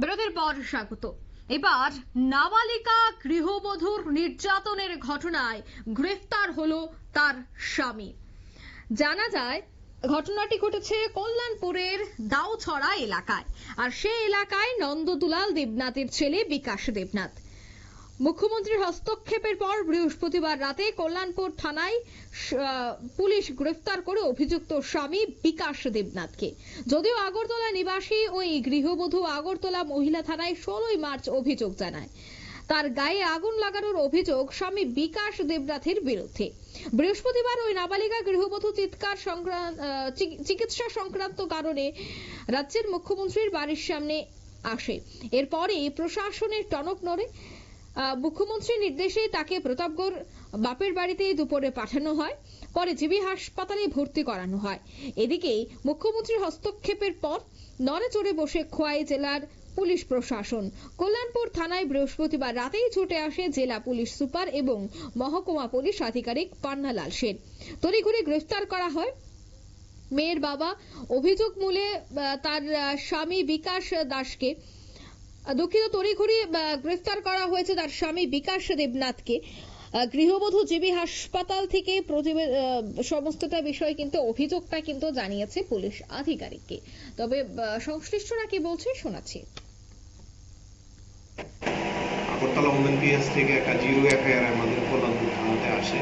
বিরতির পর স্বাগত। এবার নাবালিকা গৃহবধূর নির্যাতনের ঘটনায় গ্রেফতার হলো তার স্বামী। জানা যায় ঘটনাটি ঘটেছে কল্যাণপুরের দাউছড়া এলাকায়, আর সেই এলাকায় নন্দদুলাল দেবনাথের ছেলে বিকাশ দেবনাথ। মুখ্যমন্ত্রীর হস্তক্ষেপের পর বৃহস্পতিবার রাতে কল্যাণপুর থানায় পুলিশ গ্রেফতার করে অভিযুক্ত স্বামী বিকাশ দেবনাথকে। যদিও আগরতলা নিবাসী ওই গৃহবধূ আগরতলা মহিলা থানায় 16 মার্চ অভিযোগ জানায়। তার গায়ে আগুন লাগানোর অভিযোগ স্বামী বিকাশ দেবনাথের বিরুদ্ধে। বৃহস্পতিবার ওই নাবালিকা গৃহবধূ চিকিৎসা সংক্রান্ত কারণে রাজ্যের মুখ্যমন্ত্রীর বাড়ির সামনে আসে। এরপরই প্রশাসনের টনক নড়ে। মুখ্যমন্ত্রীর নির্দেশে তাকে প্রতাপগড় বাপের বাড়িতে দুপুরে পাঠানো হয়, পরে জিবি হাসপাতালে ভর্তি করানো হয়। এদিকে মুখ্যমন্ত্রীর হস্তক্ষেপের পর নড়েচড়ে বসে খোয়াই জেলার পুলিশ প্রশাসন। কল্যাণপুর থানায় বৃহস্পতিবার রাতেই ছুটে আসে জেলা পুলিশ সুপার এবং মহকুমা পুলিশ আধিকারিক পান্নালাল সেন। তড়িঘড়ি গ্রেফতার করা হয় মেয়ের বাবা। অভিযোগ মূলে তার স্বামী বিকাশ দাসকে তড়িঘড়ি গ্রেফতার করা হয়েছে তার স্বামী বিকাশ দেবনাথকে। গৃহবধূ জিবি হাসপাতাল থেকে সমস্তটা বিষয় কিন্তু অভিযোগটা কিন্তু জানিয়েছে পুলিশ আধিকারিককে। তবে সংশ্লিষ্টরা কি বলছে শোনাচ্ছি। আগরতলা ওমেন পিএস থেকে একটা 0 এফআইআর আমাদের কল্যাণপুর থানাতে আসে।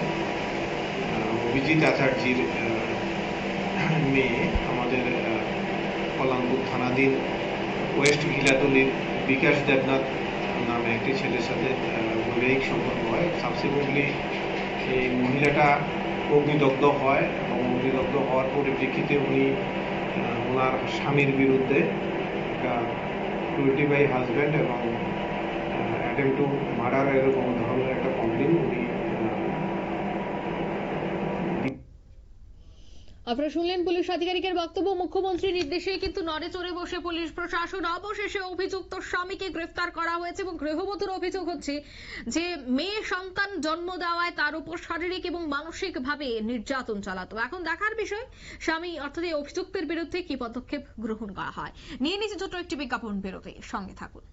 অভিজিৎ আচার্যের মেয়ে আমাদের কল্যাণপুর থানাধীন ওয়েস্ট ঘিলাতলির বিকাশ দেবনাথ নামে একটি ছেলের সাথে বৈবাহিক সম্পর্ক হয়। সাবসিকুয়েন্টলি এই মহিলাটা অগ্নিদগ্ধ হয় এবং অগ্নিদগ্ধ হওয়ার পরিপ্রেক্ষিতে উনি ওনার স্বামীর বিরুদ্ধে একটা ক্রুয়েলটি বাই হাজব্যান্ড এবং অ্যাটেম্পট টু মার্ডার এরকম ধরনের একটা কমপ্লেন উনি। আপনারা শুনলেন পুলিশ আধিকারিকের বক্তব্য। মুখ্যমন্ত্রীর নির্দেশে কিন্তু নড়ে চড়ে বসে পুলিশ প্রশাসন। অবশেষে অভিযুক্ত স্বামীকে গ্রেফতার করা হয়েছে এবং গৃহবধূর অভিযোগ হচ্ছে যে মেয়ে সন্তান জন্ম দেওয়ায় তার উপর শারীরিক এবং মানসিক ভাবে নির্যাতন চালাতো। এখন দেখার বিষয় স্বামী অর্থাৎ এই অভিযুক্তের বিরুদ্ধে কি পদক্ষেপ গ্রহণ করা হয়। নিয়ে নিচ্ছে ছোট একটি বিজ্ঞাপন বিরতি, সঙ্গে থাকুন।